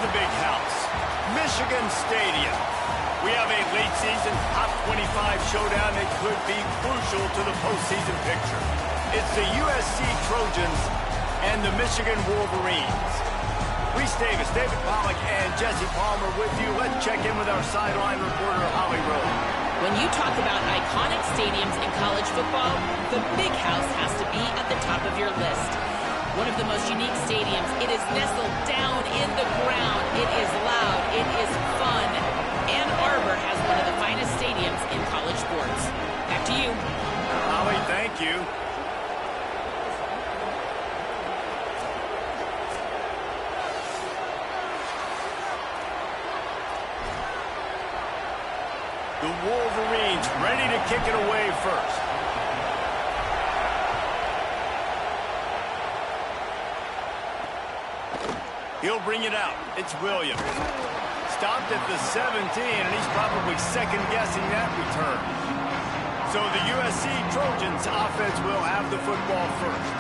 the big house, Michigan Stadium. We have a late season top 25 showdown that could be crucial to the postseason picture. It's the USC Trojans and the Michigan Wolverines. Reese Davis, David Pollack, and Jesse Palmer with you. Let's check in with our sideline reporter, Holly Rowe. When you talk about iconic stadiums in college football, the Big House has to be at the top of your list. One of the most unique stadiums. It is nestled down in the ground. It is loud. It is fun. Ann Arbor has one of the finest stadiums in college sports. Back to you. Holly, thank you. The Wolverines ready to kick it away first. He'll bring it out. It's Williams. Stopped at the 17, and he's probably second-guessing that return. So the USC Trojans offense will have the football first.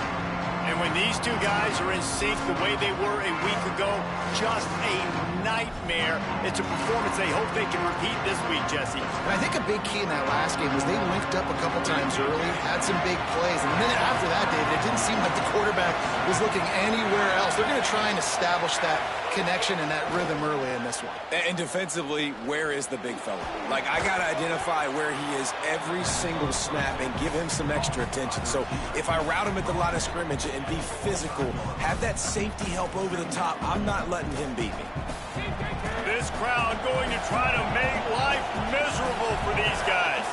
And when these two guys are in sync the way they were a week ago, just a nightmare. It's a performance they hope they can repeat this week, Jesse. And I think a big key in that last game was they linked up a couple times early, had some big plays. And a minute after that, David, it didn't seem like the quarterback was looking anywhere else. They're going to try and establish that connection and that rhythm early in this one. And defensively, where is the big fella? Like, I got to identify where he is every single snap and give him some extra attention. So if I route him at the line of scrimmage and be physical, have that safety help over the top, I'm not letting him beat me. This crowd going to try to make life miserable for these guys.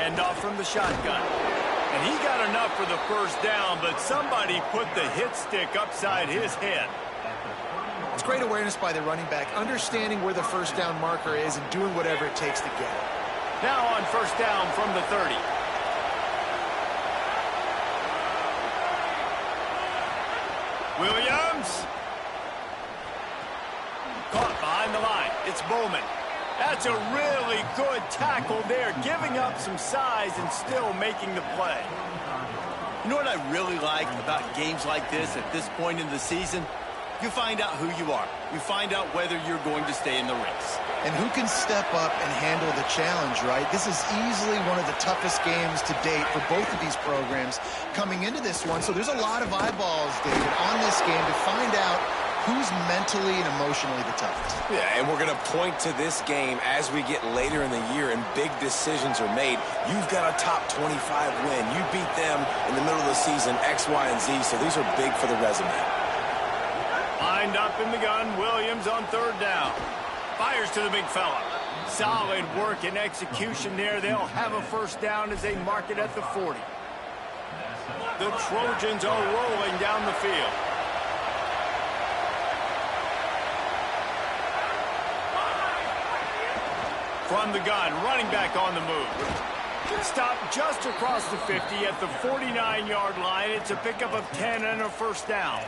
End off from the shotgun. And he got enough for the first down, but somebody put the hit stick upside his head. It's great awareness by the running back, understanding where the first down marker is and doing whatever it takes to get it. Now on first down from the 30. Williams. Caught behind the line. It's Bowman. That's a really good tackle there, giving up some size and still making the play. You know what I really like about games like this at this point in the season? You find out who you are. You find out whether you're going to stay in the race. And who can step up and handle the challenge, right? This is easily one of the toughest games to date for both of these programs coming into this one. So there's a lot of eyeballs, David, on this game to find out who's mentally and emotionally the toughest. Yeah, and we're going to point to this game as we get later in the year and big decisions are made. You've got a top 25 win. You beat them in the middle of the season, X, Y, and Z, so these are big for the resume. Lined up in the gun, Williams on third down. Fires to the big fella. Solid work and execution there. They'll have a first down as they mark it at the 40. The Trojans are rolling down the field. From the gun, running back on the move. Stopped just across the 50 at the 49-yard line. It's a pickup of 10 and a first down.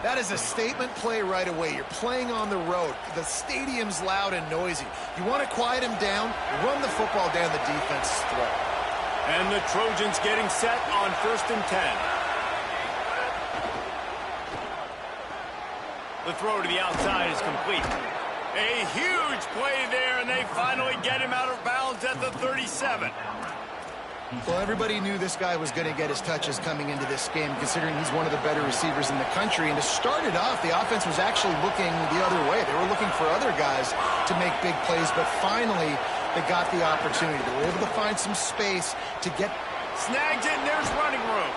That is a statement play right away. You're playing on the road. The stadium's loud and noisy. You want to quiet him down, run the football down the defense's throat. And the Trojans getting set on first and 10. The throw to the outside is complete. A huge play there, and they finally get him out of bounds at the 37. Well, everybody knew this guy was going to get his touches coming into this game, considering he's one of the better receivers in the country. And to start it off, the offense was actually looking the other way. They were looking for other guys to make big plays, but finally they got the opportunity. They were able to find some space to get... Snagged it, and there's running room.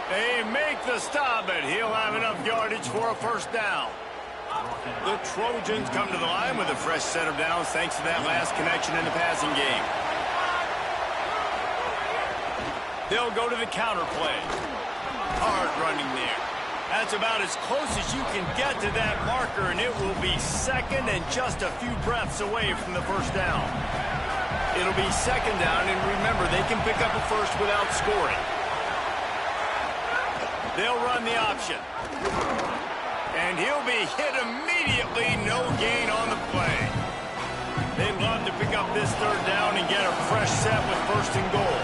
They make the stop, but he'll have enough yardage for a first down. The Trojans come to the line with a fresh set of downs thanks to that last connection in the passing game. They'll go to the counter play. Hard running there. That's about as close as you can get to that marker, and it will be second and just a few breaths away from the first down. It'll be second down, and remember, they can pick up a first without scoring. They'll run the option. And he'll be hit immediately, no gain on the play. They'd love to pick up this third down and get a fresh set with first and goal.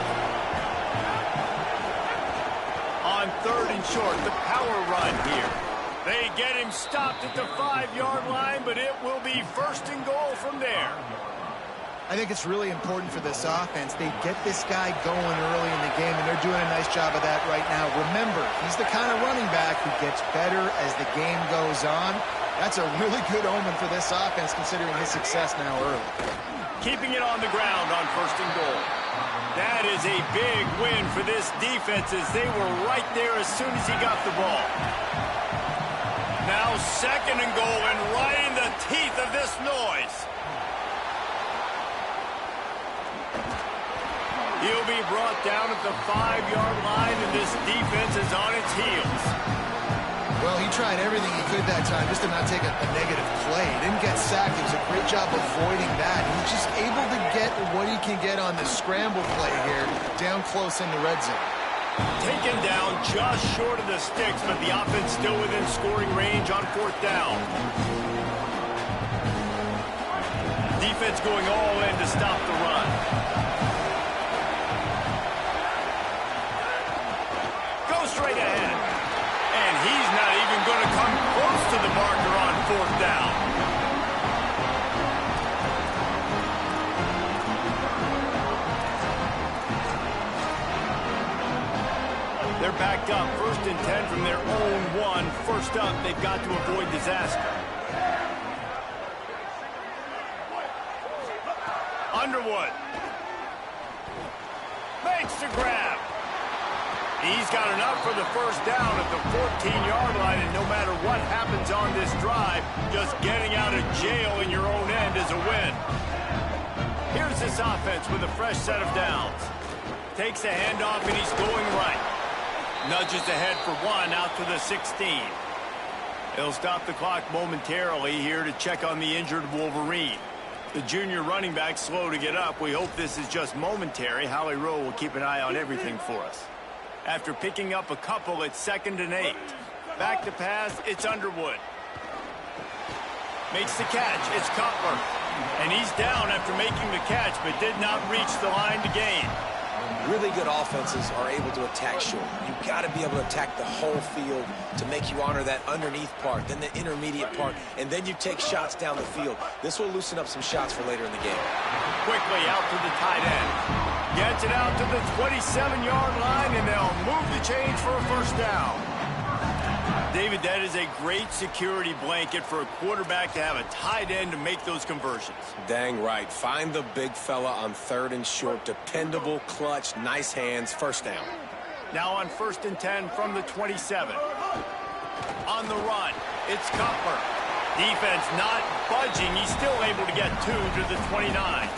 On third and short, the power run here. They get him stopped at the 5-yard line, but it will be 1st and goal from there. I think it's really important for this offense. They get this guy going early in the game, and they're doing a nice job of that right now. Remember, he's the kind of running back who gets better as the game goes on. That's a really good omen for this offense, considering his success now early. Keeping it on the ground on 1st and goal. That is a big win for this defense, as they were right there as soon as he got the ball. Now 2nd and goal, and right in the teeth of this noise. He'll be brought down at the 5-yard line, and this defense is on its heels. Well, he tried everything he could that time just to not take a negative play. He didn't get sacked. It was a great job avoiding that. He's just able to get what he can get on the scramble play here, down close in the red zone. Taken down just short of the sticks, but the offense still within scoring range on 4th down. Defense going all in to stop the run. Straight ahead. And he's not even going to come close to the marker on 4th down. They're backed up. 1st and 10 from their own 1. First up, they've got to avoid disaster. Underwood makes the grab. He's got enough for the 1st down at the 14-yard line, and no matter what happens on this drive, just getting out of jail in your own end is a win. Here's this offense with a fresh set of downs. Takes a handoff, and he's going right. Nudges ahead for 1 out to the 16. He'll stop the clock momentarily here to check on the injured Wolverine. The junior running back slow to get up. We hope this is just momentary. Howie Rowe will keep an eye on everything for us. After picking up a couple, it's 2nd and 8. Back to pass, it's Underwood. Makes the catch, it's Cutler. And he's down after making the catch, but did not reach the line to gain. Really good offenses are able to attack short. You've got to be able to attack the whole field to make you honor that underneath part, then the intermediate part, and then you take shots down the field. This will loosen up some shots for later in the game. Quickly out to the tight end. Gets it out to the 27-yard line, and they'll move the chains for a 1st down. David, that is a great security blanket for a quarterback to have a tight end to make those conversions. Dang right. Find the big fella on 3rd and short. Dependable, clutch, nice hands. 1st down. Now on 1st and 10 from the 27. On the run, it's Cutler. Defense not budging. He's still able to get 2 to the 29.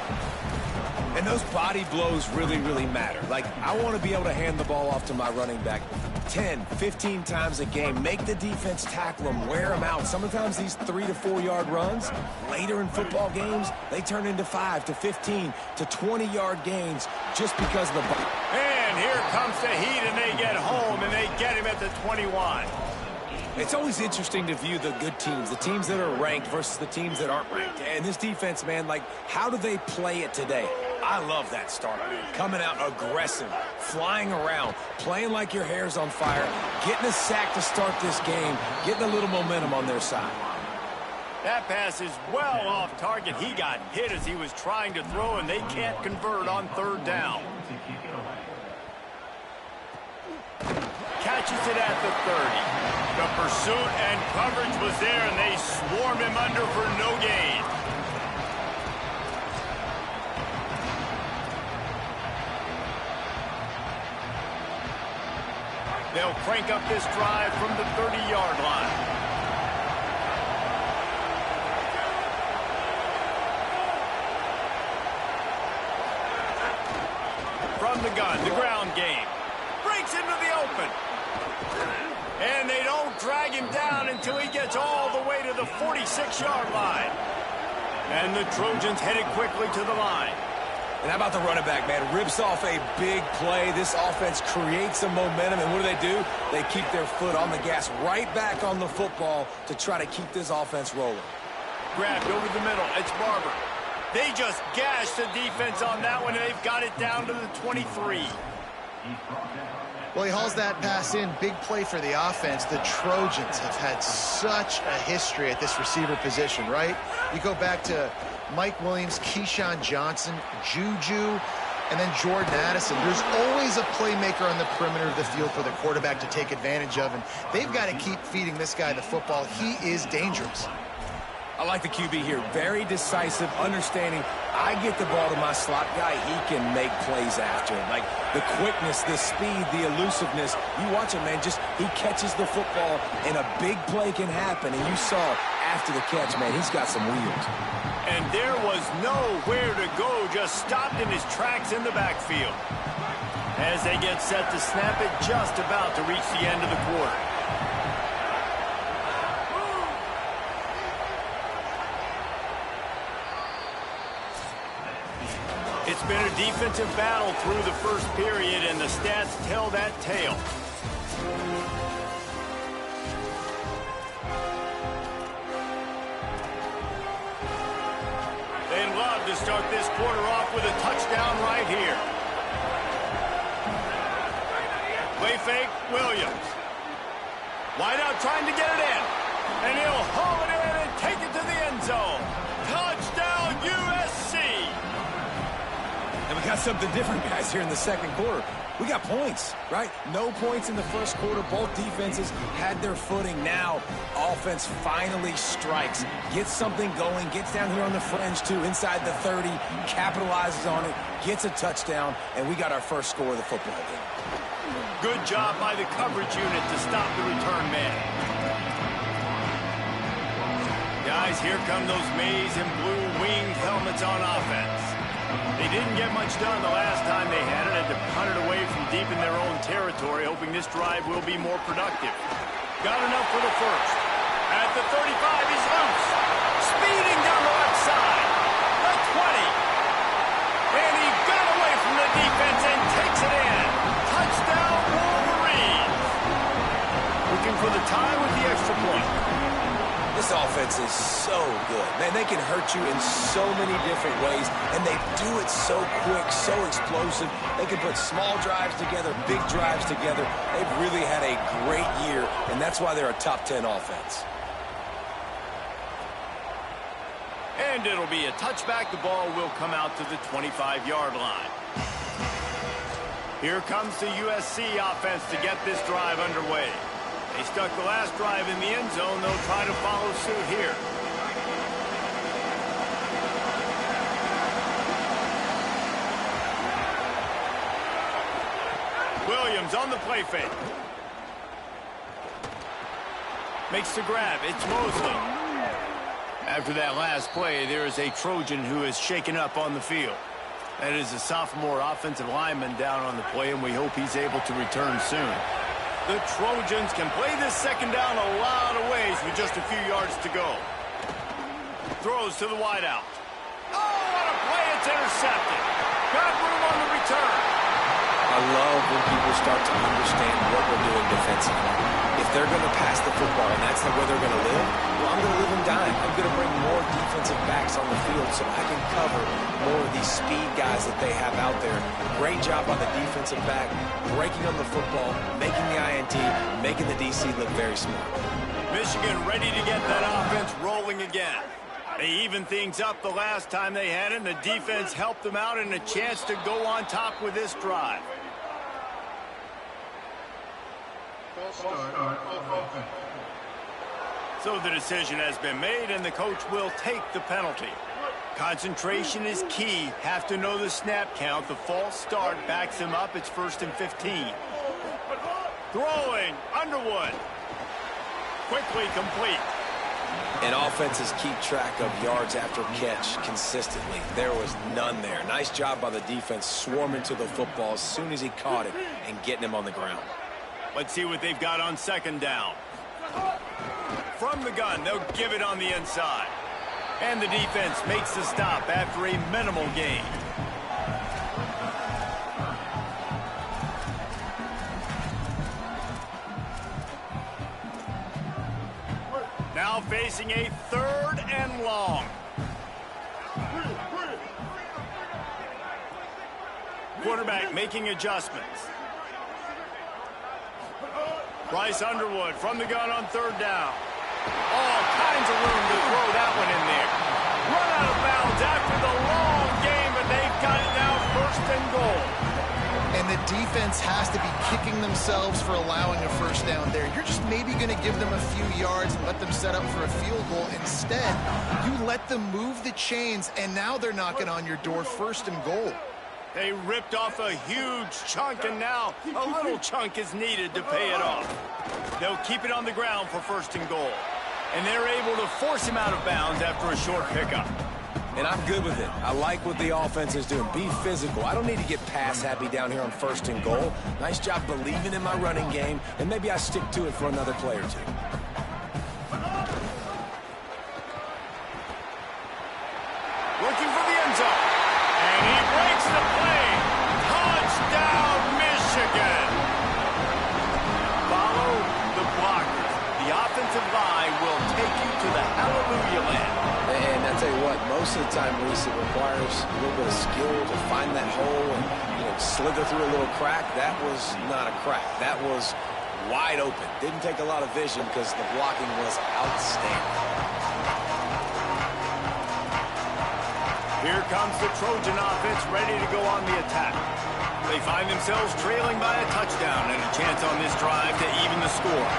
And those body blows really, really matter. Like, I want to be able to hand the ball off to my running back 10, 15 times a game. Make the defense tackle them, wear them out. Sometimes these 3 to 4 yard runs, later in football games, they turn into 5 to 15 to 20-yard gains just because of the ball. And here comes the heat, and they get home, and they get him at the 21. It's always interesting to view the good teams, the teams that are ranked versus the teams that aren't ranked. And this defense, man, like, how do they play it today? I love that start. Coming out aggressive, flying around, playing like your hair's on fire, getting a sack to start this game, getting a little momentum on their side. That pass is well off target. He got hit as he was trying to throw, and they can't convert on 3rd down. Catches it at the 30. The pursuit and coverage was there, and they swarm him under for no gain. They'll crank up this drive from the 30-yard line. From the gun, the ground game. Breaks into the open. And they don't drag him down until he gets all the way to the 46-yard line. And the Trojans headed quickly to the line. And how about the running back, man? Rips off a big play. This offense creates some momentum, and what do? They keep their foot on the gas right back on the football to try to keep this offense rolling. Grabbed over the middle. It's Barber. They just gashed the defense on that one, and they've got it down to the 23. Well, he hauls that pass in. Big play for the offense. The Trojans have had such a history at this receiver position, right? You go back to Mike Williams, Keyshawn Johnson, Juju, and then Jordan Addison. There's always a playmaker on the perimeter of the field for the quarterback to take advantage of, and they've got to keep feeding this guy the football. He is dangerous. I like the QB here. Very decisive, understanding I get the ball to my slot guy. He can make plays after it. Like the quickness, the speed, the elusiveness. You watch him, man. Just he catches the football, and a big play can happen. And you saw after the catch, man, he's got some wheels. And there was nowhere to go. Just stopped in his tracks in the backfield. As they get set to snap it, just about to reach the end of the quarter. It's been a defensive battle through the first period, and the stats tell that tale. They'd love to start this quarter off with a touchdown right here. Play fake, Williams. Wide out trying to get it in. And he'll haul it in and take it to the end zone. Touchdown, USC! And we got something different, guys, here in the second quarter. We got points, right? No points in the first quarter. Both defenses had their footing. Now, offense finally strikes, gets something going, gets down here on the fringe, too, inside the 30, capitalizes on it, gets a touchdown, and we got our first score of the football game. Good job by the coverage unit to stop the return man. Guys, here come those maize and blue winged helmets on offense. They didn't get much done the last time they had it. Had to punt it away from deep in their own territory, hoping this drive will be more productive. Got enough for the first. At the 35, he's loose. Speeding down the left side. The 20. And he got away from the defense and takes it in. Touchdown, Wolverines. Looking for the tie with the extra point. This offense is so good. Man, they can hurt you in so many different ways, and they do it so quick, so explosive. They can put small drives together, big drives together. They've really had a great year, and that's why they're a top 10 offense. And it'll be a touchback. The ball will come out to the 25-yard line. Here comes the USC offense to get this drive underway. They stuck the last drive in the end zone. They'll try to follow suit here. Williams on the play fake. Makes the grab. It's Mosley. After that last play, there is a Trojan who is shaken up on the field. That is a sophomore offensive lineman down on the play, and we hope he's able to return soon. The Trojans can play this second down a lot of ways with just a few yards to go. Throws to the wideout. Oh, what a play. It's intercepted. Got room on the return. I love when people start to understand what we're doing defensively. If they're going to pass the football and that's the way they're going to live, well, I'm going to live and die. I'm going to bring more defensive backs on the field so I can cover more of these speed guys that they have out there. Great job on the defensive back, breaking on the football, making the INT, making the DC look very smart. Michigan ready to get that offense rolling again. They evened things up the last time they had it, and the defense helped them out and a chance to go on top with this drive. So the decision has been made, and the coach will take the penalty. Concentration is key. Have to know the snap count. The false start backs him up. It's 1st and 15. Throwing, Underwood. Quickly complete. And offenses keep track of yards after catch consistently. There was none there. Nice job by the defense swarming to the football as soon as he caught it and getting him on the ground. Let's see what they've got on second down. From the gun, they'll give it on the inside. And the defense makes the stop after a minimal gain. Now facing a 3rd and long. Quarterback making adjustments. Bryce Underwood from the gun on third down. All kinds of room to throw that one in there. Run out of bounds after the long game, but they've got it now, first and goal. And the defense has to be kicking themselves for allowing a first down there. You're just maybe going to give them a few yards and let them set up for a field goal. Instead, you let them move the chains, and now they're knocking on your door, first and goal. They ripped off a huge chunk, and now a little chunk is needed to pay it off. They'll keep it on the ground for first and goal. And they're able to force him out of bounds after a short pickup. And I'm good with it. I like what the offense is doing. Be physical. I don't need to get pass happy down here on first and goal. Nice job believing in my running game, and maybe I stick to it for another play or two. Looking for the end zone. And he breaks the play. Touchdown, Michigan. Follow the blockers. The offensive line will take you to the hallelujah land. And I tell you what, most of the time, Reese, it requires a little bit of skill to find that hole and slither through a little crack. That was not a crack. That was wide open. Didn't take a lot of vision because the blocking was outstanding. Here comes the Trojan offense ready to go on the attack. They find themselves trailing by a touchdown and a chance on this drive to even the score.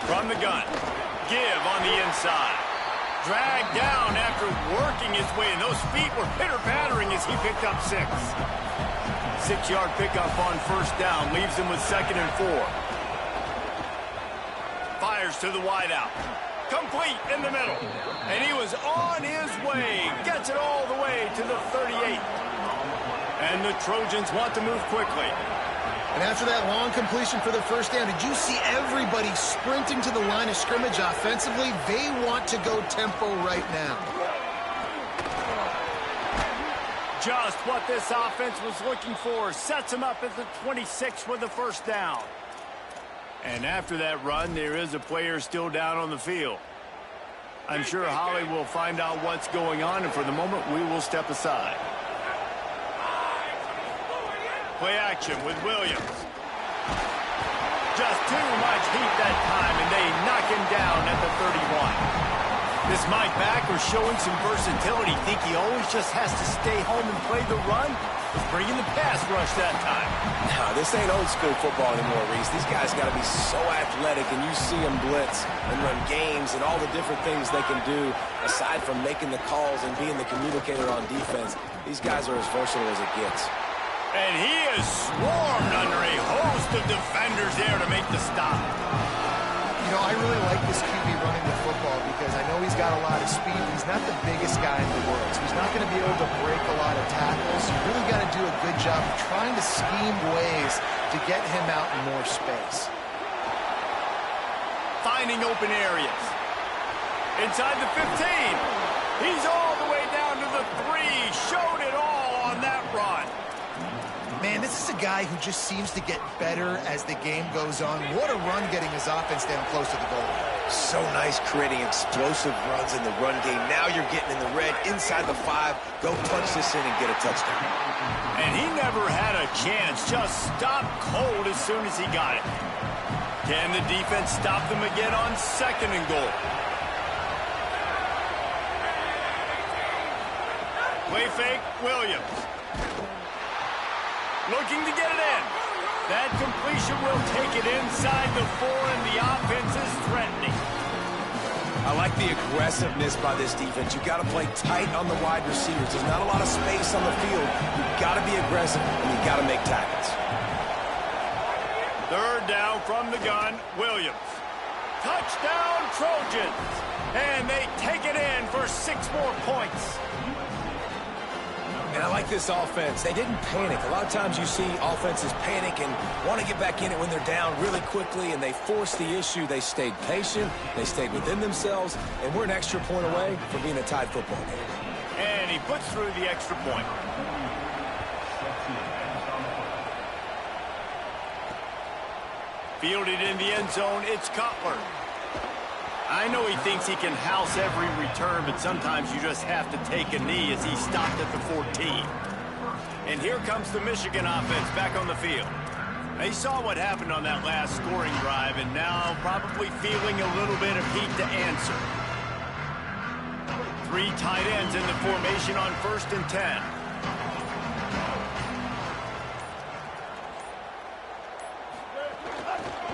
From the gun, give on the inside. Dragged down after working his way, and those feet were pitter-pattering as he picked up 6. 6-yard pickup on first down leaves him with 2nd and 4. Fires to the wideout. Complete in the middle. And he was on his way. Gets it all the way to the 38. And the Trojans want to move quickly. And after that long completion for the first down, did you see everybody sprinting to the line of scrimmage offensively? They want to go tempo right now. Just what this offense was looking for. Sets him up at the 26 with the first down. And after that run, there is a player still down on the field. I'm sure Holly will find out what's going on, and for the moment, we will step aside. Play action with Williams. Just too much heat that time, and they knock him down at the 31. This Mike backer showing some versatility. Think he always just has to stay home and play the run? He's bringing the pass rush that time. No, this ain't old school football anymore, Reese. These guys got to be so athletic, and you see them blitz and run games and all the different things they can do aside from making the calls and being the communicator on defense. These guys are as versatile as it gets. And he is swarmed under a host of defenders there to make the stop. You know, I really like this QB running the football because I know he's got a lot of speed, but he's not the biggest guy in the world. So he's not going to be able to break a lot of tackles. You really got to do a good job of trying to scheme ways to get him out in more space. Finding open areas. Inside the 15. He's all the way down to the 3. Showed it all on that run. Man, this is a guy who just seems to get better as the game goes on. What a run getting his offense down close to the goal. So nice creating explosive runs in the run game. Now you're getting in the red inside the 5. Go punch this in and get a touchdown. And he never had a chance. Just stopped cold as soon as he got it. Can the defense stop them again on 2nd and goal? Play fake, Williams. Looking to get it in. That completion will take it inside the 4, and the offense is threatening. I like the aggressiveness by this defense. You got to play tight on the wide receivers. There's not a lot of space on the field. You got to be aggressive, and you got to make tackles. Third down from the gun, Williams. Touchdown, Trojans. And they take it in for 6 more points. And I like this offense. They didn't panic. A lot of times you see offenses panic and want to get back in it when they're down really quickly, and they force the issue. They stayed patient. They stayed within themselves, and we're an extra point away from being a tied football game. And he puts through the extra point. Fielded in the end zone, it's Cutler. I know he thinks he can house every return, but sometimes you just have to take a knee as he stopped at the 14. And here comes the Michigan offense back on the field. They saw what happened on that last scoring drive and now probably feeling a little bit of heat to answer. 3 tight ends in the formation on 1st and 10.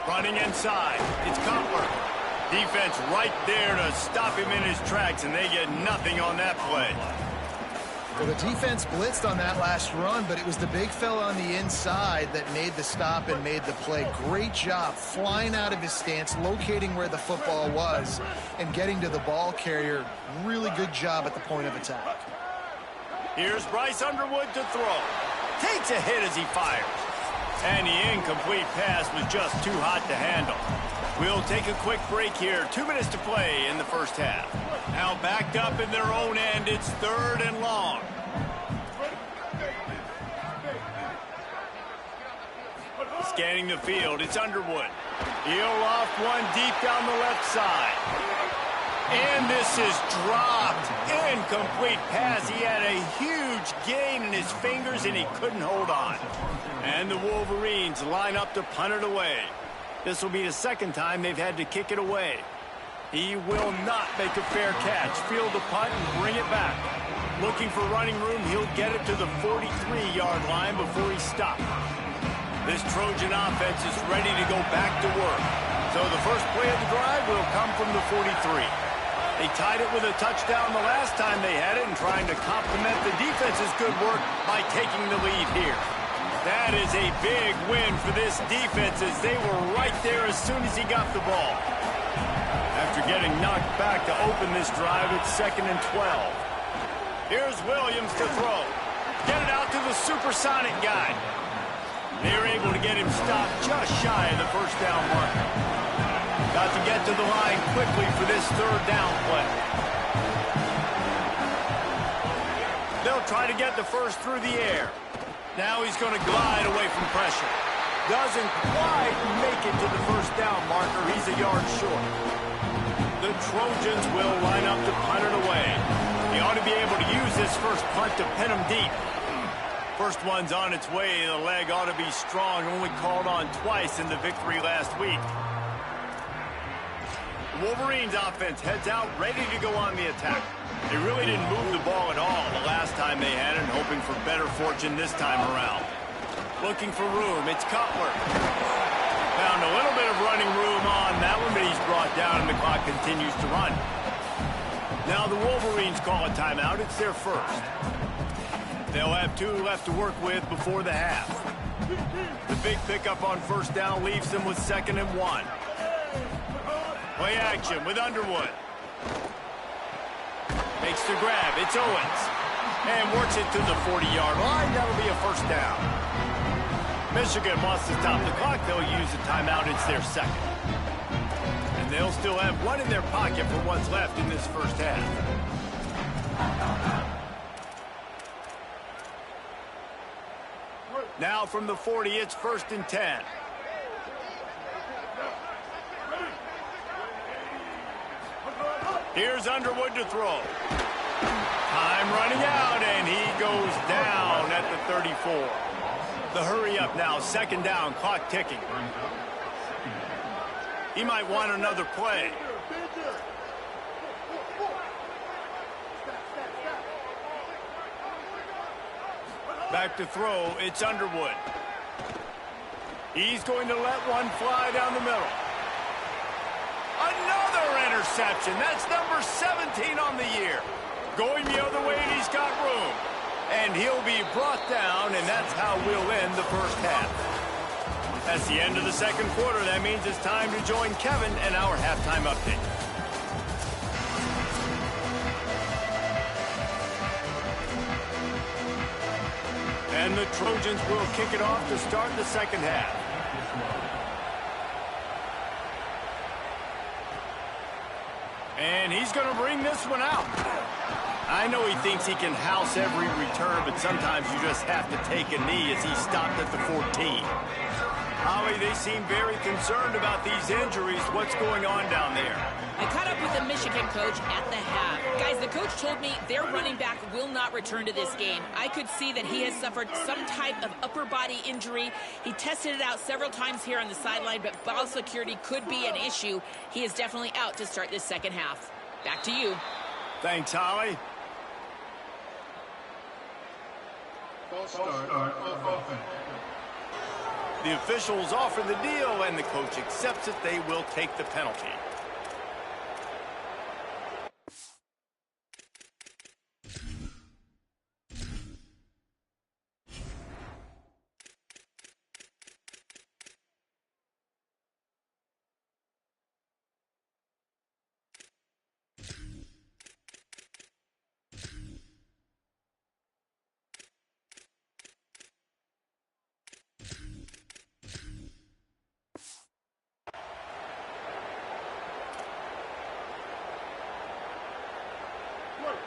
Running inside. It's Cutler. Defense right there to stop him in his tracks, and they get nothing on that play. Well, the defense blitzed on that last run, but it was the big fella on the inside that made the stop and made the play. Great job flying out of his stance, locating where the football was, and getting to the ball carrier. Really good job at the point of attack. Here's Bryce Underwood to throw. Takes a hit as he fires. And the incomplete pass was just too hot to handle. We'll take a quick break here. 2 minutes to play in the first half. Now backed up in their own end. It's 3rd and long. Scanning the field. It's Underwood. He'll loft one deep down the left side. And this is dropped. Incomplete pass. He had a huge gain in his fingers, and he couldn't hold on. And the Wolverines line up to punt it away. This will be the 2nd time they've had to kick it away. He will not make a fair catch. Field the punt and bring it back. Looking for running room, he'll get it to the 43-yard line before he stops. This Trojan offense is ready to go back to work. So the first play of the drive will come from the 43. They tied it with a touchdown the last time they had it and trying to complement the defense's good work by taking the lead here. That is a big win for this defense as they were right there as soon as he got the ball. After getting knocked back to open this drive, it's 2nd and 12. Here's Williams to throw. Get it out to the supersonic guy. They were able to get him stopped just shy of the first down marker. Got to get to the line quickly for this 3rd down play. They'll try to get the first through the air. Now he's going to glide away from pressure. Doesn't quite make it to the first down marker. He's a yard short. The Trojans will line up to punt it away. He ought to be able to use this first punt to pin him deep. First one's on its way. The leg ought to be strong. Only called on twice in the victory last week. The Wolverines offense heads out, ready to go on the attack. They really didn't move the ball at all the last time they had it, hoping for better fortune this time around. Looking for room, it's Cutler. Found a little bit of running room on that one, but he's brought down and the clock continues to run. Now the Wolverines call a timeout. It's their first. They'll have 2 left to work with before the half. The big pickup on 1st down leaves them with 2nd and 1. Play action with Underwood. Makes the grab. It's Owens. And works it to the 40-yard line. That'll be a 1st down. Michigan wants to stop the clock. They'll use a timeout. It's their 2nd. And they'll still have 1 in their pocket for what's left in this first half. Now from the 40, it's 1st and 10. Here's Underwood to throw. Time running out, and he goes down at the 34. The hurry up now, 2nd down, clock ticking. He might want another play. Back to throw, it's Underwood. He's going to let one fly down the middle. Another interception. That's number 17 on the year. Going the other way, and he's got room. And he'll be brought down, and that's how we'll end the first half. That's the end of the 2nd quarter. That means it's time to join Kevin and our halftime update. And the Trojans will kick it off to start the 2nd half. And he's going to bring this one out. I know he thinks he can house every return, but sometimes you just have to take a knee as he stopped at the 14. Holly, they seem very concerned about these injuries. What's going on down there? I caught up with the Michigan coach at the half. Guys, the coach told me their running back will not return to this game. I could see that he has suffered some type of upper body injury. He tested it out several times here on the sideline, but ball security could be an issue. He is definitely out to start this second half. Back to you. Thanks, Holly. The officials offer the deal, and the coach accepts it. They will take the penalty.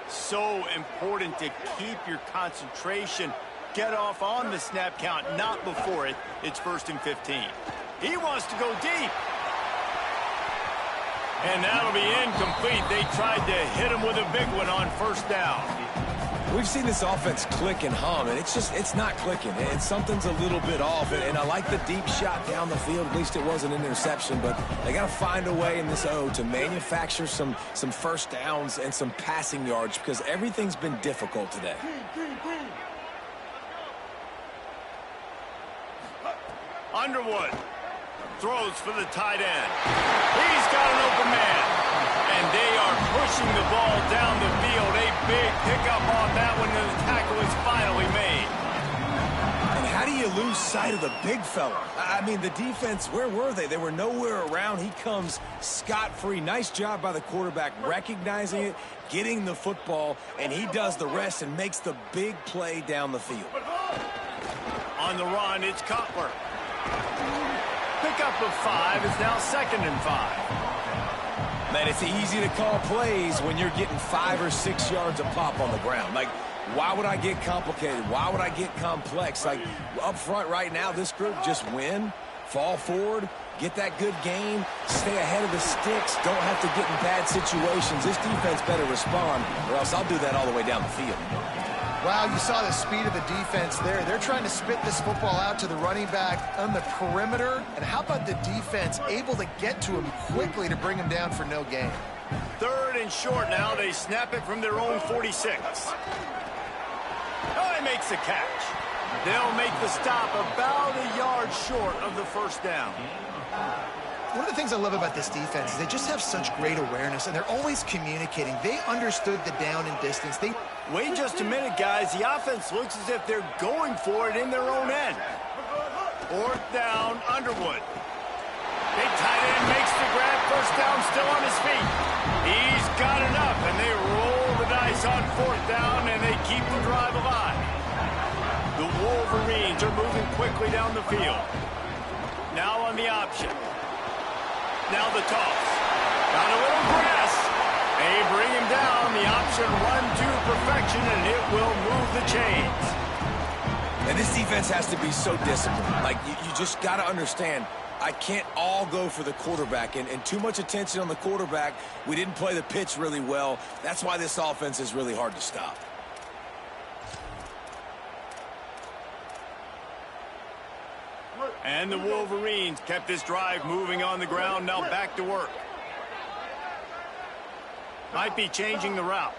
So important to keep your concentration. Get off on the snap count, not before it. It's 1st and 15. He wants to go deep. And that'll be incomplete. They tried to hit him with a big one on 1st down. We've seen this offense click and hum, and it's not clicking. And something's a little bit off. And I like the deep shot down the field. At least it wasn't an interception. But they got to find a way in this O to manufacture some first downs and some passing yards because everything's been difficult today. Underwood throws for the tight end. He's got an open man. And they are pushing the ball down the field. A big pickup on that one, and the tackle is finally made. And how do you lose sight of the big fella? I mean, the defense, where were they? They were nowhere around. He comes scot-free. Nice job by the quarterback recognizing it, getting the football, and he does the rest and makes the big play down the field. On the run, it's Cutler. Pickup of 5 is now 2nd and 5. Man, it's easy to call plays when you're getting 5 or 6 yards a pop on the ground. Like, why would I get complicated? Why would I get complex? Like, up front right now, this group just win, fall forward, get that good game, stay ahead of the sticks, don't have to get in bad situations. This defense better respond, or else I'll do that all the way down the field. Wow, you saw the speed of the defense there. They're trying to spit this football out to the running back on the perimeter. And how about the defense able to get to him quickly to bring him down for no gain? 3rd and short now. They snap it from their own 46. Oh, he makes the catch. They'll make the stop about a yard short of the 1st down. One of the things I love about this defense is they just have such great awareness, and they're always communicating. They understood the down and distance. Wait just a minute, guys. The offense looks as if they're going for it in their own end. 4th down, Underwood. Big tight end makes the grab. 1st down, still on his feet. He's got enough, and they roll the dice on 4th down, and they keep the drive alive. The Wolverines are moving quickly down the field. Now on the option. Now the toss. Got a little press. They bring him down. The option run to perfection, and it will move the chains. And this defense has to be so disciplined. Like, you just got to understand, I can't all go for the quarterback. And too much attention on the quarterback. We didn't play the pitch really well. That's why this offense is really hard to stop. And the Wolverines kept this drive moving on the ground. Now back to work. Might be changing the route.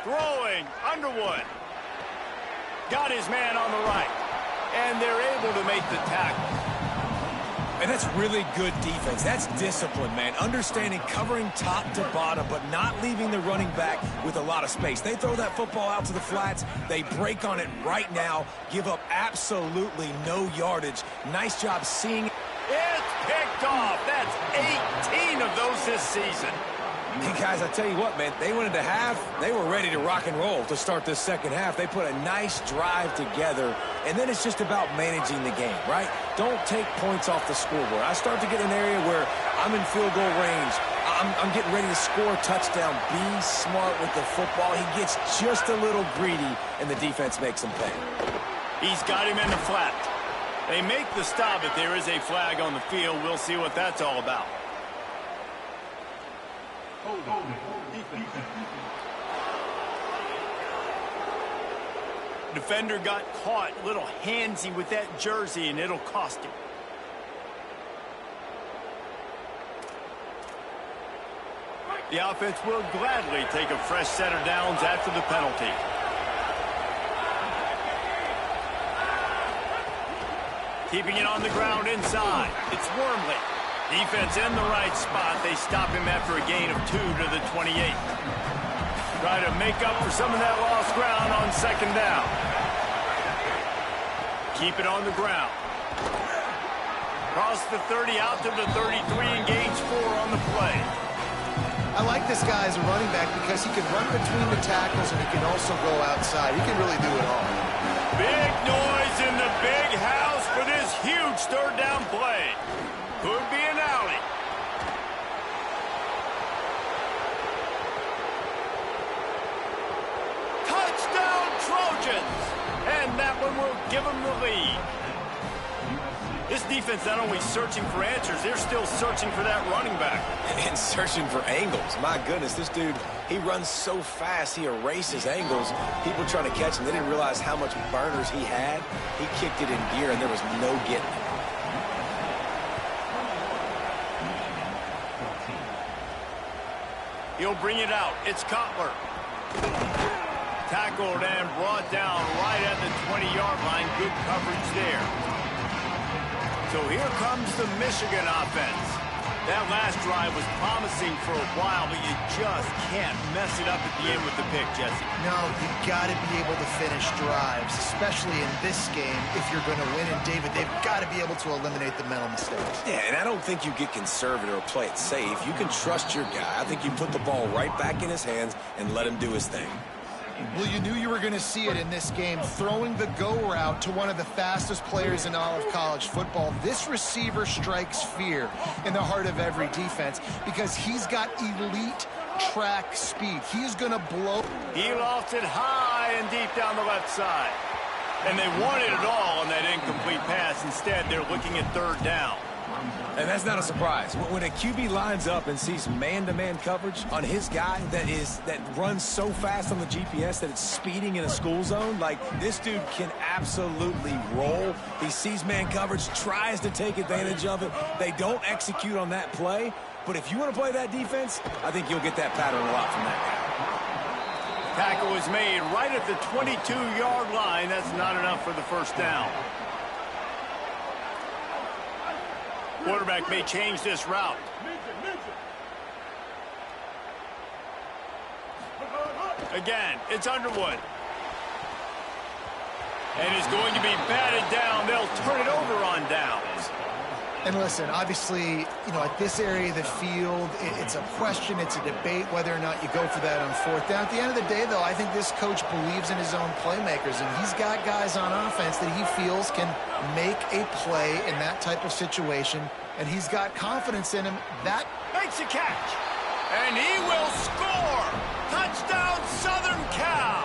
Throwing, Underwood. Got his man on the right. And they're able to make the tackle. And that's really good defense. That's discipline, man. Understanding covering top to bottom, but not leaving the running back with a lot of space. They throw that football out to the flats. They break on it right now, give up absolutely no yardage. Nice job seeing it. It's picked off. That's 18 of those this season. Hey, guys, I tell you what, man, they went into half. They were ready to rock and roll to start this second half. They put a nice drive together, and then it's just about managing the game, right? Don't take points off the scoreboard. I start to get an area where I'm in field goal range. I'm getting ready to score a touchdown. Be smart with the football. He gets just a little greedy, and the defense makes him pay. He's got him in the flat. They make the stop, but there is a flag on the field. We'll see what that's all about. Defender got caught a little handsy with that jersey, and it'll cost him. The offense will gladly take a fresh set of downs after the penalty. Keeping it on the ground inside. It's Wormley. Defense in the right spot. They stop him after a gain of 2 to the 28. Try to make up for some of that lost ground on second down. Keep it on the ground. Cross the 30 out to the 33 and gains 4 on the play. I like this guy as a running back because he can run between the tackles and he can also go outside. He can really do it all. Big noise in the big house for this huge third down play. Could be an alley. Touchdown Trojans! And that one will give them the lead. This defense not only searching for answers, they're still searching for that running back. And searching for angles. My goodness, this dude, he runs so fast, he erases angles. People trying to catch him, they didn't realize how much burners he had. He kicked it in gear, and there was no getting it. He'll bring it out. It's Cutler. Tackled and brought down right at the 20-yard line. Good coverage there. So here comes the Michigan offense. That last drive was promising for a while, but you just can't mess it up at the end with the pick, Jesse. No, you got to be able to finish drives, especially in this game. If you're going to win, and David, they've got to be able to eliminate the mental mistakes. Yeah, and I don't think you get conservative or play it safe. You can trust your guy. I think you put the ball right back in his hands and let him do his thing. Well, you knew you were going to see it in this game, throwing the go route to one of the fastest players in all of college football. This receiver strikes fear in the heart of every defense because he's got elite track speed. He is going to blow. He lost it high and deep down the left side. And they wanted it all on that incomplete pass. Instead, they're looking at third down. And that's not a surprise. When a QB lines up and sees man-to-man coverage on his guy that runs so fast on the GPS that it's speeding in a school zone, like this dude can absolutely roll. He sees man coverage, tries to take advantage of it. They don't execute on that play. But if you want to play that defense, I think you'll get that pattern a lot from that guy. Tackle was made right at the 22-yard line. That's not enough for the first down. Quarterback may change this route. Again, it's Underwood. And is going to be batted down. They'll turn it over on downs. And listen, obviously, you know, at this area of the field, it's a question, it's a debate whether or not you go for that on fourth down. At the end of the day, though, I think this coach believes in his own playmakers, and he's got guys on offense that he feels can make a play in that type of situation, and he's got confidence in him. That makes a catch, and he will score. Touchdown, Southern Cal.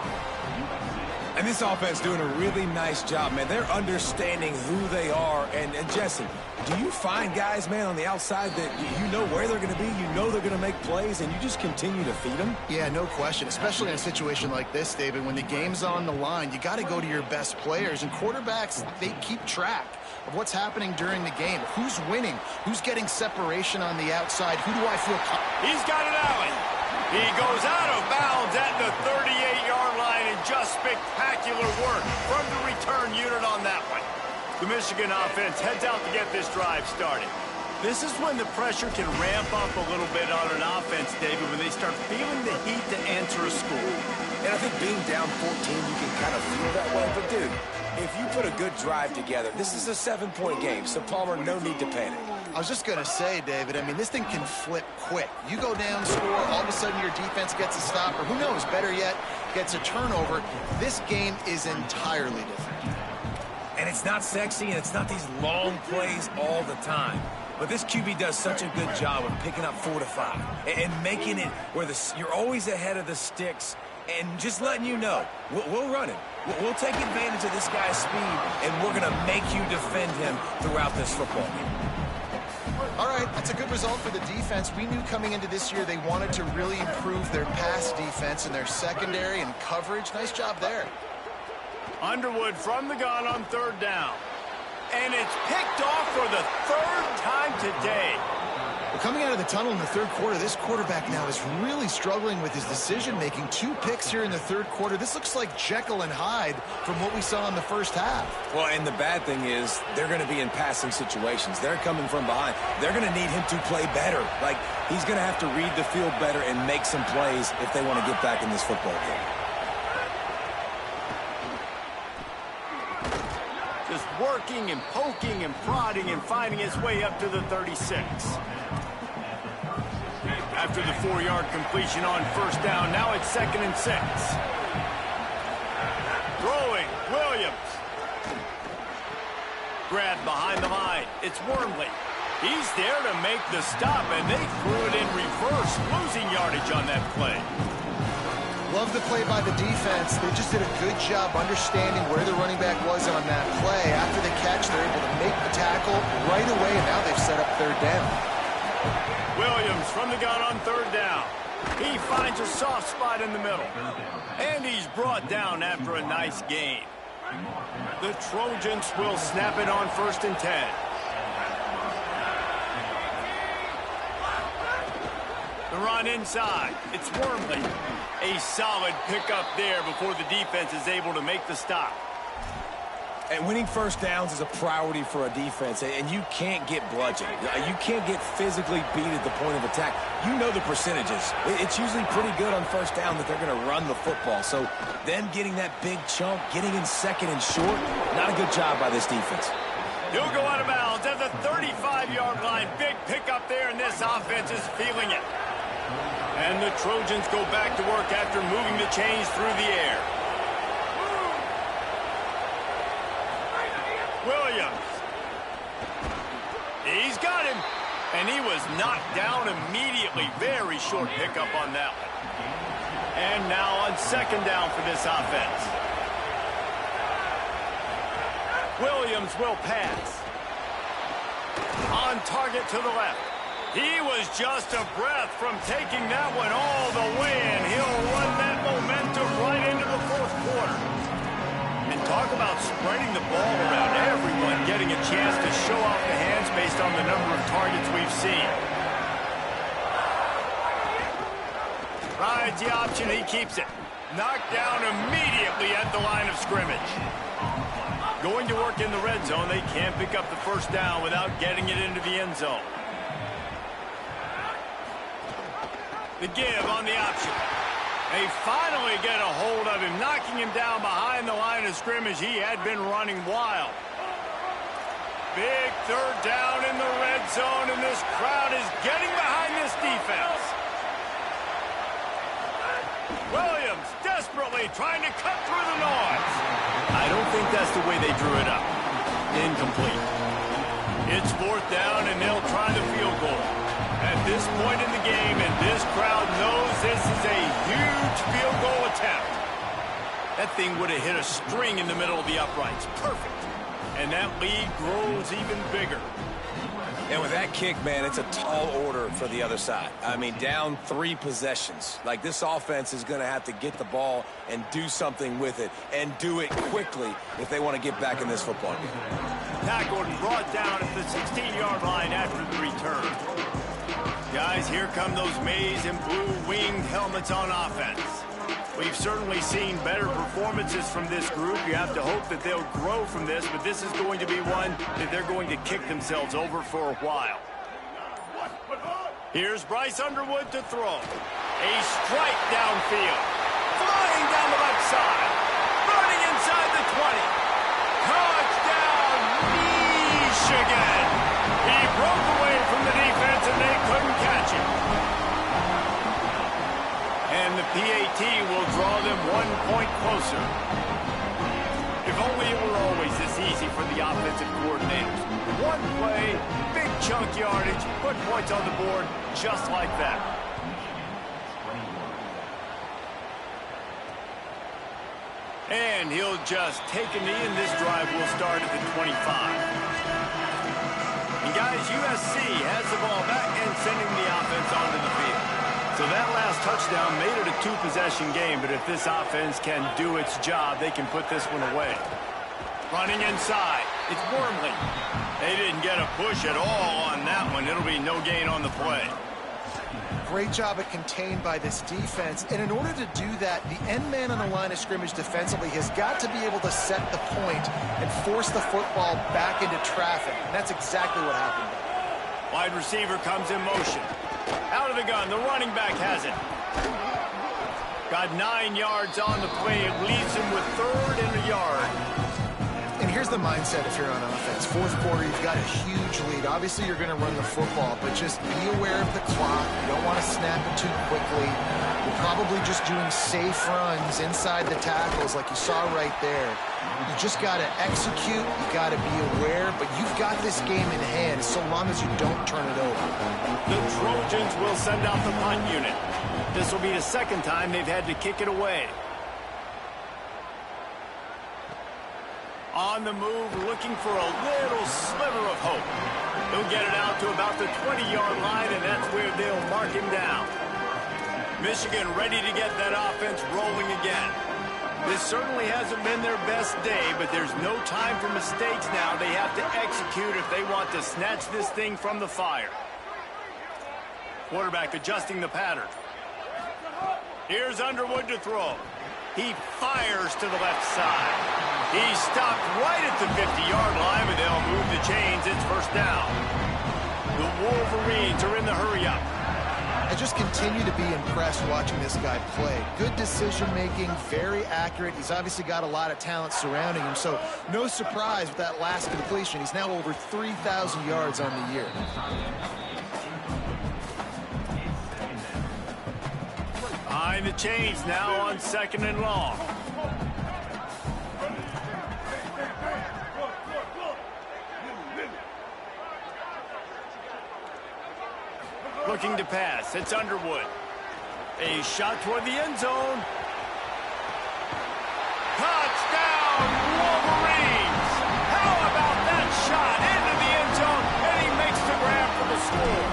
And this offense doing a really nice job, man. They're understanding who they are. And Jesse, do you find guys, man, on the outside that you know where they're going to be, you know they're going to make plays, and you just continue to feed them? Yeah, no question, especially in a situation like this, David. When the game's on the line, you got to go to your best players. And quarterbacks, they keep track of what's happening during the game. Who's winning? Who's getting separation on the outside? Who do I feel He's got an alley. He goes out of bounds at the 38-yard line, and just spectacular work from the return unit on that one. The Michigan offense heads out to get this drive started. This is when the pressure can ramp up a little bit on an offense, David, when they start feeling the heat to answer a score. And I think being down 14, you can kind of feel that way. But, dude, if you put a good drive together, this is a 7-point game, so, Palmer, no need to panic. I was just going to say, David, I mean, this thing can flip quick. You go down, score, all of a sudden your defense gets a stop, or who knows, better yet, gets a turnover. This game is entirely different. And it's not sexy, and it's not these long plays all the time. but this QB does such a good job of picking up 4 to 5 and making it where you're always ahead of the sticks and just letting you know, we'll run it. We'll take advantage of this guy's speed, and we're going to make you defend him throughout this football game. All right, that's a good result for the defense. We knew coming into this year they wanted to really improve their pass defense and their secondary and coverage. Nice job there. Underwood from the gun on 3rd down. And it's picked off for the 3rd time today. Well, coming out of the tunnel in the 3rd quarter, this quarterback now is really struggling with his decision-making. 2 picks here in the 3rd quarter. This looks like Jekyll and Hyde from what we saw in the 1st half. Well, and the bad thing is they're going to be in passing situations. They're coming from behind. They're going to need him to play better. Like, he's going to have to read the field better and make some plays if they want to get back in this football game. Just working and poking and prodding and finding his way up to the 36. After the 4-yard completion on 1st down, now it's 2nd and 6. Throwing, Williams. Grabbed behind the line. It's Wormley. He's there to make the stop, and they threw it in reverse, losing yardage on that play. Love the play by the defense. They just did a good job understanding where the running back was on that play. After the catch, they're able to make the tackle right away, and now they've set up 3rd down. Williams from the gun on 3rd down. He finds a soft spot in the middle. And he's brought down after a nice gain. The Trojans will snap it on 1st and 10. The run inside. It's Wormley. A solid pickup there before the defense is able to make the stop. And winning 1st downs is a priority for a defense, and you can't get bludgeoned. You can't get physically beat at the point of attack. You know the percentages. It's usually pretty good on 1st down that they're going to run the football. So them getting that big chunk, getting in 2nd and short, not a good job by this defense. He'll go out of bounds at the 35-yard line. Big pickup there, and this offense is feeling it. And the Trojans go back to work after moving the chains through the air. Williams. He's got him. And he was knocked down immediately. Very short pickup on that one. And now on 2nd down for this offense. Williams will pass. On target to the left. He was just a breath from taking that one all the way, and he'll run that momentum right into the 4th quarter. And talk about spreading the ball around, everyone getting a chance to show off the hands based on the number of targets we've seen. Rides the option, he keeps it. Knocked down immediately at the line of scrimmage. Going to work in the red zone, they can't pick up the 1st down without getting it into the end zone. The give on the option. They finally get a hold of him, knocking him down behind the line of scrimmage. He had been running wild. Big 3rd down in the red zone, and this crowd is getting behind this defense. Williams desperately trying to cut through the noise. I don't think that's the way they drew it up. Incomplete. It's 4th down, and they'll try the field goal. At this point in the game, and this crowd knows this is a huge field goal attempt. That thing would have hit a string in the middle of the uprights. Perfect. And that lead grows even bigger. And with that kick, man, it's a tall order for the other side. I mean, down 3 possessions. Like, this offense is going to have to get the ball and do something with it, and do it quickly if they want to get back in this football game. Tackled and brought down at the 16-yard line after the return. Guys, here come those maize and blue winged helmets on offense. We've certainly seen better performances from this group. You have to hope that they'll grow from this, but this is going to be one that they're going to kick themselves over for a while. Here's Bryce Underwood to throw. A strike downfield. Flying down the left side. Running inside the 20. Touchdown, Michigan. He broke away from the defense, and they couldn't catch him. And the PAT will draw them 1 point closer. If only it were always this easy for the offensive coordinators. One play, big chunk yardage, put points on the board just like that. And he'll just take a knee, and this drive will start at the 25. And guys, USC has the ball back and sending the offense onto the field. So that last touchdown made it a two-possession game, but if this offense can do its job, they can put this one away. Running inside, it's Wormley. They didn't get a push at all on that one. It'll be no gain on the play. Great job at contained by this defense. And in order to do that, the end man on the line of scrimmage defensively has got to be able to set the point and force the football back into traffic. And that's exactly what happened. Wide receiver comes in motion. Out of the gun, the running back has it. Got 9 yards on the play. It leaves him with 3rd and a yard. And here's the mindset if you're on offense. Fourth quarter, you've got a huge lead. Obviously, you're going to run the football, but just be aware of the clock. You don't want to snap it too quickly. You're probably just doing safe runs inside the tackles like you saw right there. You just got to execute. You got to be aware, but you've got this game in hand so long as you don't turn it over. The Trojans will send out the punt unit. This will be the second time they've had to kick it away. On the move, looking for a little sliver of hope. He'll get it out to about the 20-yard line, and that's where they'll mark him down. Michigan ready to get that offense rolling again. This certainly hasn't been their best day, but there's no time for mistakes now. They have to execute if they want to snatch this thing from the fire. Quarterback adjusting the pattern. Here's Underwood to throw. He fires to the left side. He stopped right at the 50-yard line, but they'll move the chains. It's first down. The Wolverines are in the hurry-up. I just continue to be impressed watching this guy play. Good decision-making, very accurate. He's obviously got a lot of talent surrounding him, so no surprise with that last completion. He's now over 3,000 yards on the year. Behind the chains now on 2nd and long. Looking to pass. It's Underwood. A shot toward the end zone. Touchdown, Wolverines! How about that shot into the end zone, and he makes the grab for the score.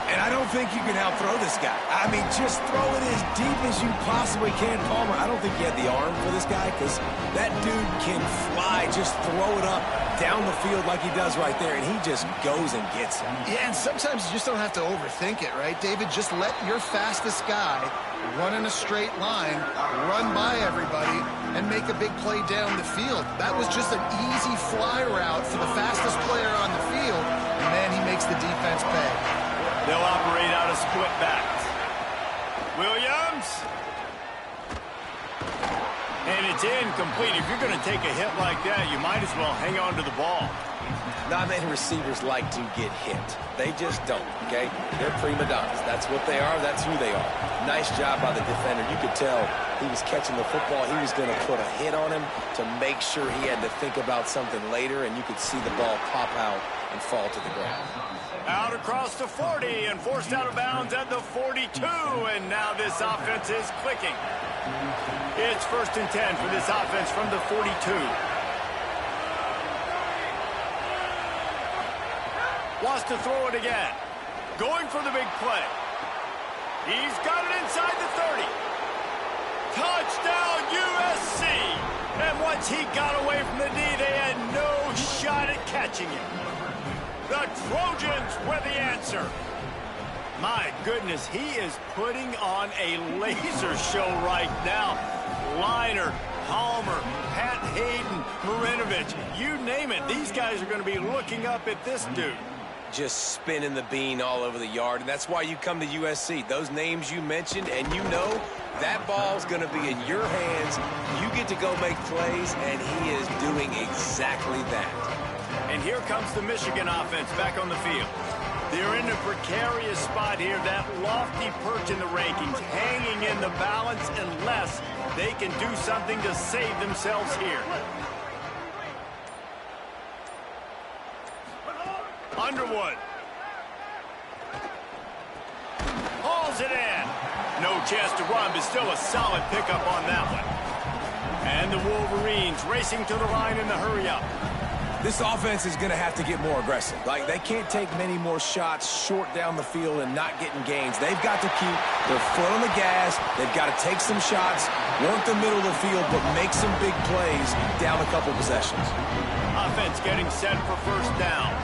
And I don't think you can out-throw this guy. I mean, just throw it as deep as you possibly can, Palmer. I don't think you had the arm for this guy because that dude can fly. Just throw it up down the field like he does right there, and he just goes and gets it. Yeah, and sometimes you just don't have to overthink it, right, David? Just let your fastest guy run in a straight line, run by everybody, and make a big play down the field. That was just an easy fly route for the fastest player on the field, and then he makes the defense pay. They'll operate out of split backs. Williams. And it's incomplete. If you're going to take a hit like that, you might as well hang on to the ball. Not many receivers like to get hit. They just don't, okay? They're prima donnas. That's what they are. That's who they are. Nice job by the defender. You could tell he was catching the football. He was going to put a hit on him to make sure he had to think about something later, and you could see the ball pop out and fall to the ground. Out across the 40 and forced out of bounds at the 42, and now this offense is clicking. It's 1st and 10 for this offense from the 42. Wants to throw it again. Going for the big play. He's got it inside the 30. Touchdown USC! And once he got away from the D, they had no shot at catching him. The Trojans were the answer. My goodness, he is putting on a laser show right now. Liner, Palmer, Pat Hayden, Marinovich, you name it. These guys are going to be looking up at this dude. Just spinning the bean all over the yard, and that's why you come to USC. Those names you mentioned, and you know that ball's going to be in your hands. You get to go make plays, and he is doing exactly that. And here comes the Michigan offense back on the field. They're in a precarious spot here, that lofty perch in the rankings, hanging in the balance unless They can do something to save themselves here. Underwood. Hauls it in. No chance to run, but still a solid pickup on that one. And the Wolverines racing to the line in the hurry-up. This offense is going to have to get more aggressive. Like, they can't take many more shots short down the field and not getting gains. They've got to keep their foot on the gas. They've got to take some shots, work the middle of the field, but make some big plays down a couple possessions. Offense getting set for first down.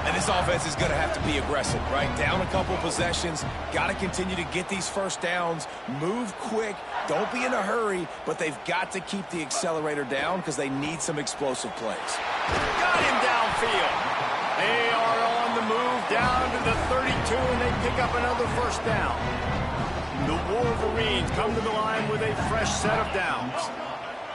And this offense is going to have to be aggressive, right? Down a couple possessions, got to continue to get these first downs, move quick, don't be in a hurry, but they've got to keep the accelerator down because they need some explosive plays. Got him downfield. They are on the move down to the 32, and they pick up another first down. The Wolverines come to the line with a fresh set of downs.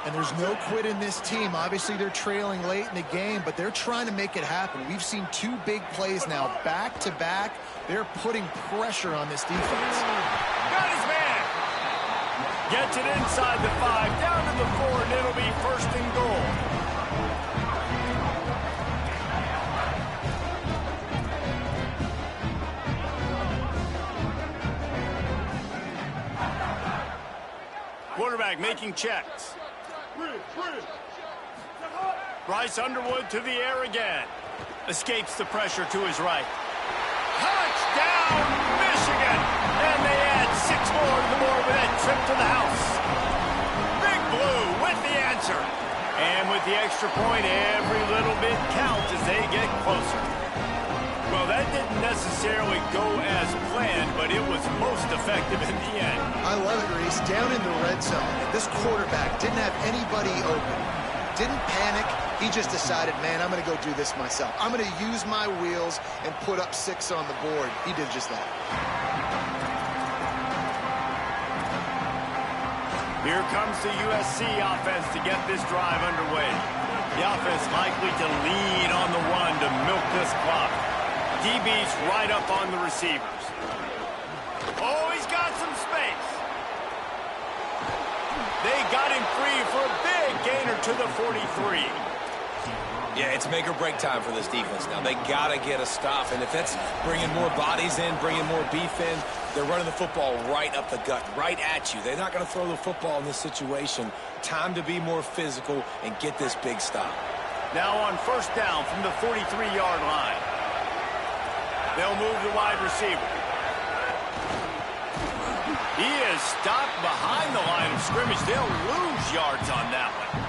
And there's no quit in this team. Obviously, they're trailing late in the game, but they're trying to make it happen. We've seen two big plays now, back-to-back. They're putting pressure on this defense. Got his man. Gets it inside the 5, down to the 4, and it'll be first and goal. Quarterback making checks. Bryce Underwood to the air again. Escapes the pressure to his right. Touchdown, Michigan! And they add 6 more to the board with that trip to the house. Big Blue with the answer. And with the extra point, every little bit counts as they get closer. Well, that didn't necessarily go as planned, but it was most effective in the end. I love it, Reese. Down in the red zone, this quarterback didn't have anybody open. Didn't panic. He just decided, man, I'm going to go do this myself. I'm going to use my wheels and put up 6 on the board. He did just that. Here comes the USC offense to get this drive underway. The offense likely to lean on the run to milk this clock. DB's right up on the receivers. Oh, he's got some space. They got him free for a big gainer to the 43. Yeah, it's make or break time for this defense now. They got to get a stop, and if that's bringing more bodies in, bringing more beef in, they're running the football right up the gut, right at you. They're not going to throw the football in this situation. Time to be more physical and get this big stop. Now on first down from the 43-yard line. They'll move the wide receiver. He is stopped behind the line of scrimmage. They'll lose yards on that one.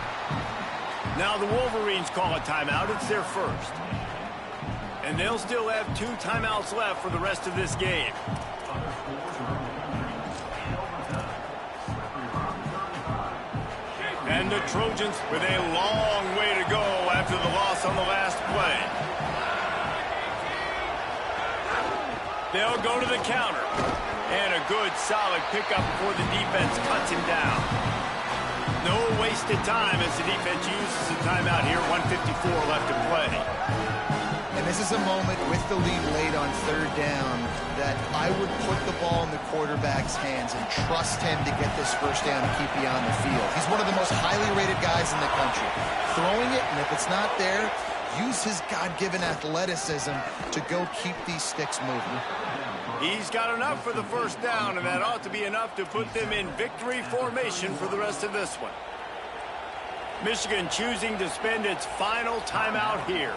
Now the Wolverines call a timeout. It's their first. And they'll still have 2 timeouts left for the rest of this game. And the Trojans with a long way to go after the loss on the last play. They'll go to the counter. And a good, solid pickup before the defense cuts him down. No wasted time as the defense uses the timeout here. 1:54 left to play. And this is a moment with the lead late on 3rd down that I would put the ball in the quarterback's hands and trust him to get this first down and keep you on the field. He's one of the most highly rated guys in the country. Throwing it, and if it's not there, use his God-given athleticism to go keep these sticks moving. He's got enough for the first down, and that ought to be enough to put them in victory formation for the rest of this one. Michigan choosing to spend its final timeout here.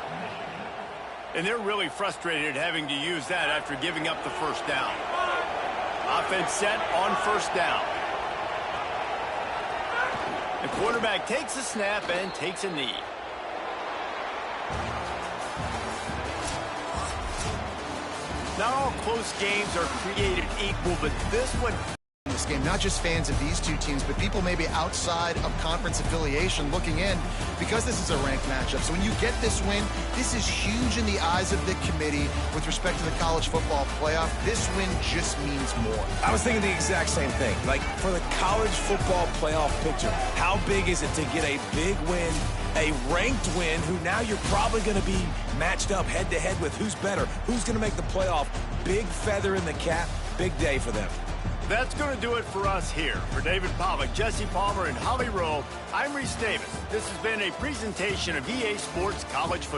And they're really frustrated having to use that after giving up the first down. Offense set on first down. The quarterback takes a snap and takes a knee. Not all close games are created equal, but this one... This game, not just fans of these 2 teams, but people maybe outside of conference affiliation looking in because this is a ranked matchup. So when you get this win, this is huge in the eyes of the committee with respect to the college football playoff. This win just means more. I was thinking the exact same thing. Like, for the college football playoff picture, how big is it to get a big win, a ranked win, who now you're probably going to be matched up head-to-head with who's better, who's going to make the playoff. Big feather in the cap, big day for them. That's going to do it for us here. For David Pollack, Jesse Palmer, and Holly Rowe, I'm Reese Davis. This has been a presentation of EA Sports College Football.